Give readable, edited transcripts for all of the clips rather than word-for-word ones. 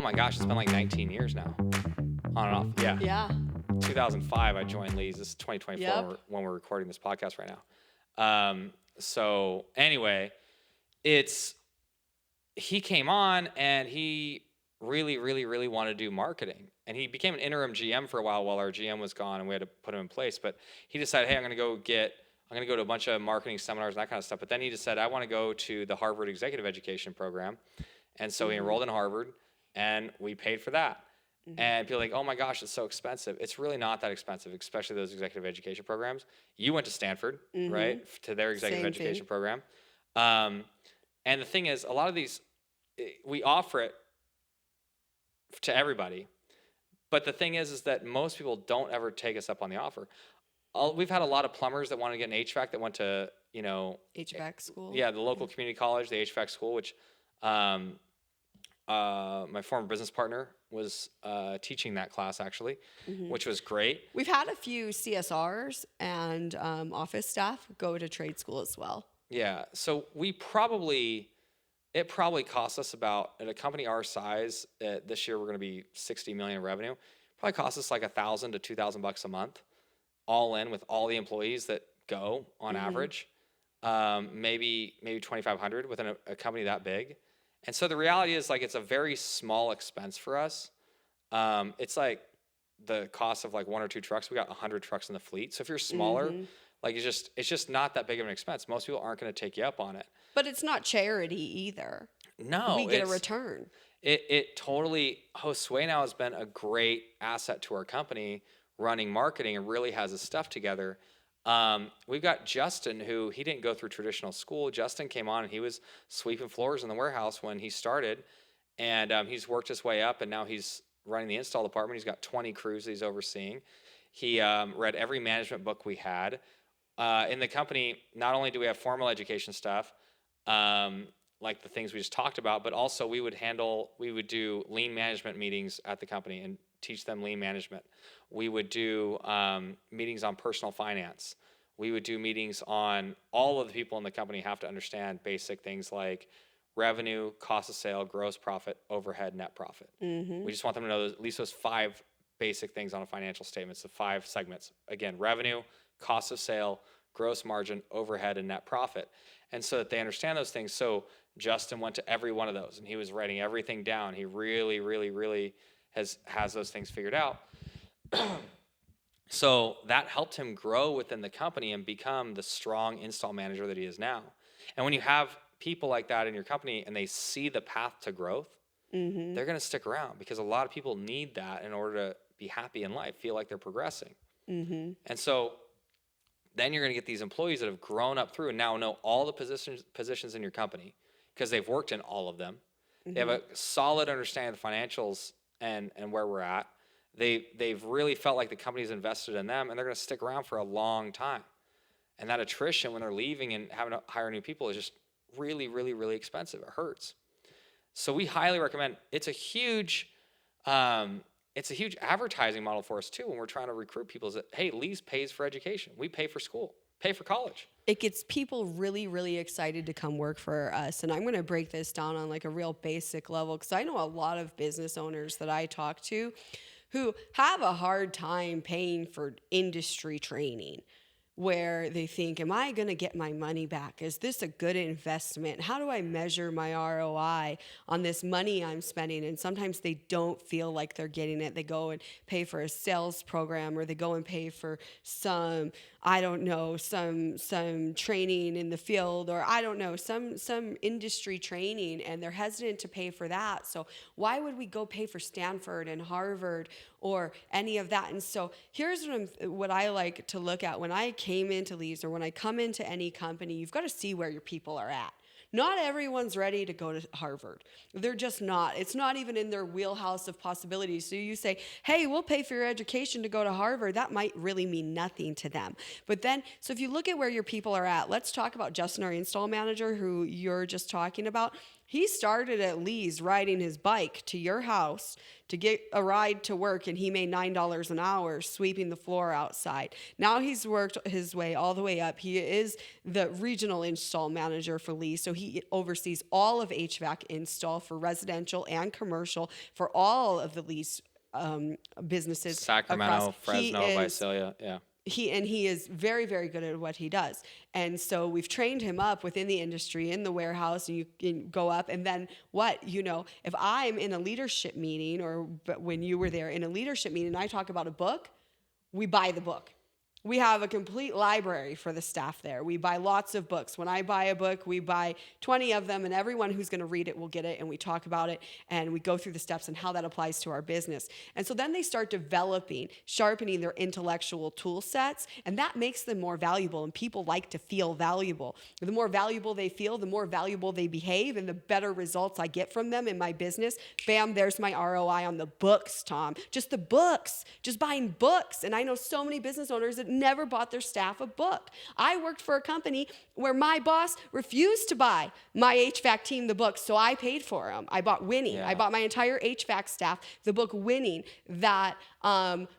Oh my gosh, it's been like 19 years now, on and off. Yeah. Yeah. 2005, I joined Lee's. This is 2024 Yep. when we're recording this podcast right now. So anyway, he came on and he really, really, really wanted to do marketing. And he became an interim GM for a while our GM was gone and we had to put him in place. But he decided, hey, I'm going to go to a bunch of marketing seminars and that kind of stuff. But then he decided, I want to go to the Harvard Executive Education Program. And so he enrolled in Harvard and we paid for that. And people are like, oh my gosh, it's so expensive. It's really not that expensive, especially those executive education programs. You went to Stanford, right, to their executive education program. And the thing is, a lot of these, we offer it to everybody. But the thing is that most people don't ever take us up on the offer. We've had a lot of plumbers that want to get an HVAC that went to, HVAC school. Yeah, the local community college, the HVAC school, which my former business partner was teaching that class actually, which was great. We've had a few CSRs and office staff go to trade school as well. Yeah, so it probably costs us about, at a company our size, this year we're going to be 60 million in revenue. Probably costs us like $1,000 to $2,000 a month, all in with all the employees that go on average. Maybe 2,500 within a company that big. And so the reality is, like, it's a very small expense for us. It's like the cost of like 1 or 2 trucks. We got 100 trucks in the fleet. So if you're smaller, like it's just not that big of an expense. Most people aren't going to take you up on it. But it's not charity either. No, we get a return. It totally, Josue now has been a great asset to our company running marketing and really has his stuff together. We've got Justin, who he didn't go through traditional school. Justin came on and he was sweeping floors in the warehouse when he started, and he's worked his way up, and now he's running the install department. He's got 20 crews that he's overseeing. He read every management book we had. In the company, not only do we have formal education stuff, like the things we just talked about, but also we would do lean management meetings at the company and teach them lean management. We would do meetings on personal finance. We would do meetings on all of the people in the company have to understand basic things like revenue, cost of sale, gross profit, overhead, net profit. We just want them to know at least those 5 basic things on a financial statement. So 5 segments. Again, revenue, cost of sale, gross margin, overhead, and net profit. And so that they understand those things. So Justin went to every one of those and he was writing everything down. He really, really, really has those things figured out. So that helped him grow within the company and become the strong install manager that he is now. And when you have people like that in your company and they see the path to growth, they're going to stick around, because a lot of people need that in order to be happy in life, feel like they're progressing. And so then you're going to get these employees that have grown up through and now know all the positions in your company because they've worked in all of them. They have a solid understanding of the financials and where we're at. They've really felt like the company's invested in them, and they're going to stick around for a long time. And that attrition when they're leaving and having to hire new people is just really, really, really expensive. It hurts. So we highly recommend. It's a huge advertising model for us too when we're trying to recruit people. Is that, hey, Lee's pays for education. We pay for school, pay for college. It gets people really, really excited to come work for us. And I'm going to break this down on like a real basic level, because I know a lot of business owners that I talk to who have a hard time paying for industry training, where they think, am I going to get my money back? Is this a good investment? How do I measure my ROI on this money I'm spending? And sometimes they don't feel like they're getting it. They go and pay for a sales program, or they go and pay for some training in the field, or some industry training, and they're hesitant to pay for that. So why would we go pay for Stanford and Harvard or any of that? And so here's what I like to look at when I came into Lee's, or when I come into any company. You've got to see where your people are at. Not everyone's ready to go to Harvard. They're just not. It's not even in their wheelhouse of possibilities. So you say, hey, we'll pay for your education to go to Harvard. That might really mean nothing to them. But then, so if you look at where your people are at, let's talk about Justin, our install manager, who you're just talking about. He started at Lee's riding his bike to your house to get a ride to work, and he made $9 an hour sweeping the floor outside. Now he's worked his way all the way up. He is the regional install manager for Lee, so he oversees all of HVAC install for residential and commercial for all of the Lee's businesses. Sacramento, Fresno, He is Visalia. Yeah. he is very, very good at what he does. And so we've trained him up within the industry, in the warehouse, and you can go up. And then what, if I'm in a leadership meeting, or when you were there in a leadership meeting, and I talk about a book, we buy the book. We have a complete library for the staff there. We buy lots of books. When I buy a book, we buy 20 of them, and everyone who's going to read it will get it, and we talk about it, and we go through the steps and how that applies to our business. And so then they start sharpening their intellectual tool sets, and that makes them more valuable, and people like to feel valuable. The more valuable they feel, the more valuable they behave, and the better results I get from them in my business. Bam, there's my ROI on the books, Tom. Just the books, just buying books. And I know so many business owners that never bought their staff a book. I worked for a company where my boss refused to buy my HVAC team the books, so I paid for them. I bought Winning. Yeah. I bought my entire HVAC staff the book Winning that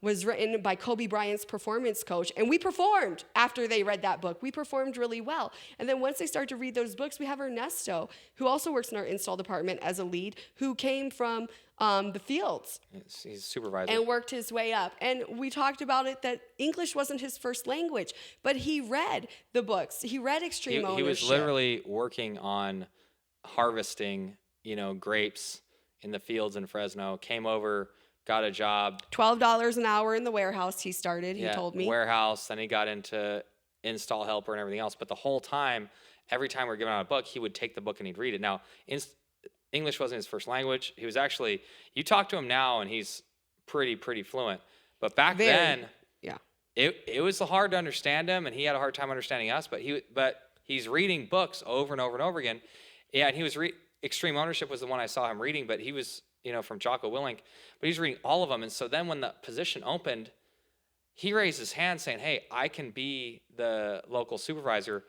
was written by Kobe Bryant's performance coach, and we performed after they read that book. We performed really well. And then once they start to read those books, we have Ernesto, who also works in our install department as a lead, who came from the fields. He's a supervisor. And worked his way up. And we talked about it that English wasn't his first language, but he read the books. He read Extreme Ownership. He was literally working on harvesting, grapes in the fields in Fresno. Came over, got a job. $12 an hour in the warehouse he started, he told me. Warehouse. Then he got into install helper and everything else. But the whole time, every time we were giving out a book, he would take the book and he'd read it. Now, English wasn't his first language. He was actually, you talk to him now and he's pretty fluent. But back then, it was hard to understand him, and he had a hard time understanding us. But he's reading books over and over and over again. Yeah, and he was Extreme Ownership was the one I saw him reading, but he was from Jocko Willink, but he's reading all of them. And so then when the position opened, he raised his hand saying, "Hey, I can be the local supervisor."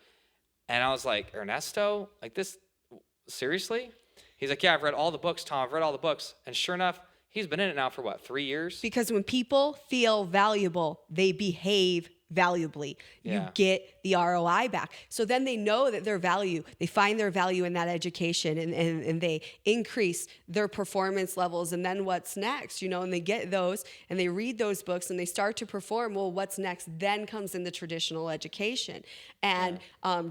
And I was like, "Ernesto, like this, seriously?" He's like, "Yeah, I've read all the books, Tom. I've read all the books." And sure enough, he's been in it now for 3 years? Because when people feel valuable, they behave valuably. You get the ROI back. So then they know that their value, they find their value in that education, and they increase their performance levels. And then what's next, and they get those and they read those books and they start to perform. Well, what's next then comes in the traditional education. And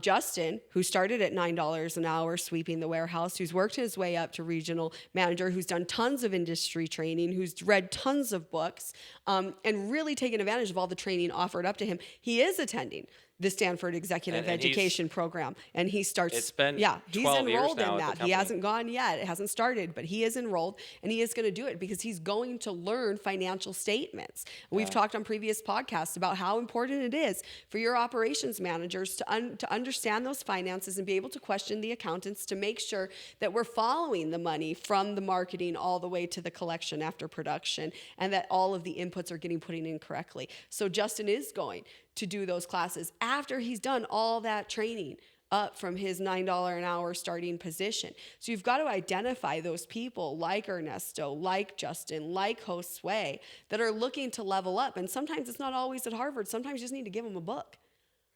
Justin, who started at $9 an hour sweeping the warehouse, who's worked his way up to regional manager, who's done tons of industry training, who's read tons of books, and really taken advantage of all the training offered up to him. He is attending the Stanford Executive Education Program, and he starts. It's been he's 12 years enrolled now in at the that. He company. hasn't gone yet. It hasn't started, but he is enrolled, and he is going to do it because he's going to learn financial statements. We've talked on previous podcasts about how important it is for your operations managers to understand those finances and be able to question the accountants to make sure that we're following the money from the marketing all the way to the collection after production, and that all of the inputs are getting put in correctly. So Justin is going to do those classes after he's done all that training up from his $9 an hour starting position. So you've got to identify those people like Ernesto, like Justin, like Josue, that are looking to level up. And sometimes it's not always at Harvard. Sometimes you just need to give them a book.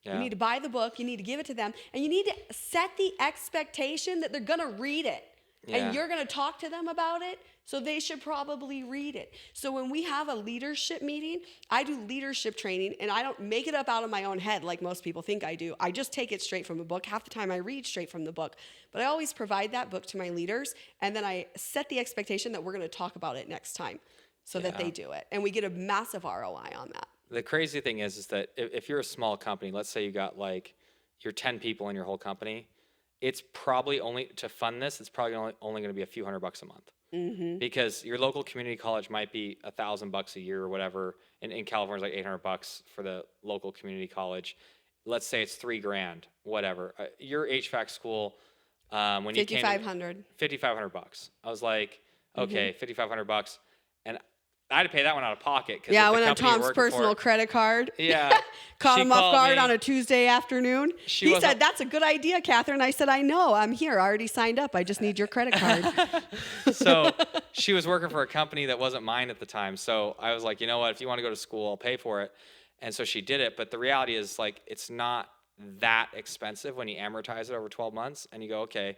You need to buy the book, you need to give it to them, and you need to set the expectation that they're going to read it. And you're going to talk to them about it, so they should probably read it. So when we have a leadership meeting, I do leadership training, and I don't make it up out of my own head like most people think I do. I just take it straight from a book. Half the time I read straight from the book. But I always provide that book to my leaders, and then I set the expectation that we're going to talk about it next time so that they do it. And we get a massive ROI on that. The crazy thing is that if you're a small company, let's say you got you're 10 people in your whole company, it's probably it's probably only going to be a few $100 a month. Mm-hmm. Because your local community college might be $1,000 a year or whatever. In California, it's like $800 for the local community college. Let's say it's $3,000, whatever. Your HVAC school, when you came, $5,500. I was like, okay, $5,500, and I had to pay that one out of pocket. Yeah, I went on Tom's personal credit card. Yeah. Caught She him off called guard me. on a Tuesday afternoon. She He wasn't- said, "That's a good idea, Kathryn." I said, "I know. I'm here. I already signed up. I just need your credit card." So she was working for a company that wasn't mine at the time. So I was like, you know what? If you want to go to school, I'll pay for it. And so she did it. But the reality is, like, it's not that expensive when you amortize it over 12 months and you go, okay,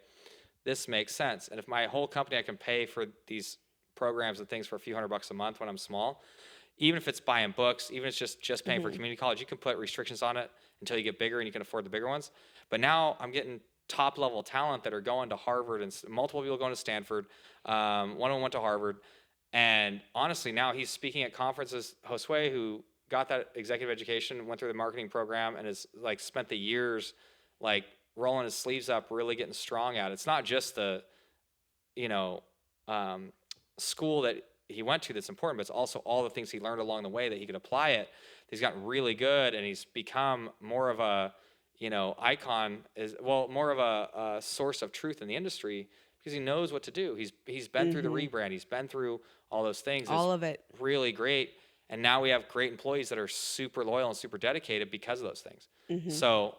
this makes sense. And if my whole company, I can pay for these programs and things for a few $100 a month when I'm small, even if it's buying books, even if it's just paying for community college, you can put restrictions on it until you get bigger and you can afford the bigger ones. But now I'm getting top level talent that are going to Harvard, and multiple people going to Stanford. One of them went to Harvard. And honestly, now he's speaking at conferences. Josue, who got that executive education, went through the marketing program, and has like spent the years like rolling his sleeves up, really getting strong at it. It's not just the, you know, school that he went to that's important, but it's also all the things he learned along the way that he could apply it. He's gotten really good, and he's become more of a, you know, icon, more of a source of truth in the industry because he knows what to do. He's been through the rebrand. He's been through all those things. All of it. Really great. And now we have great employees that are super loyal and super dedicated because of those things. So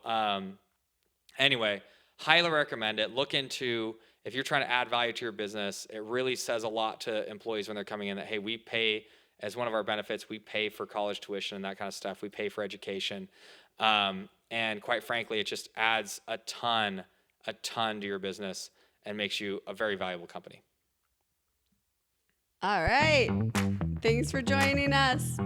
anyway, highly recommend it. Look into, if you're trying to add value to your business, it really says a lot to employees when they're coming in that, hey, we pay, as one of our benefits, we pay for college tuition and that kind of stuff. We pay for education. And quite frankly, it just adds a ton to your business and makes you a very valuable company. All right. Thanks for joining us.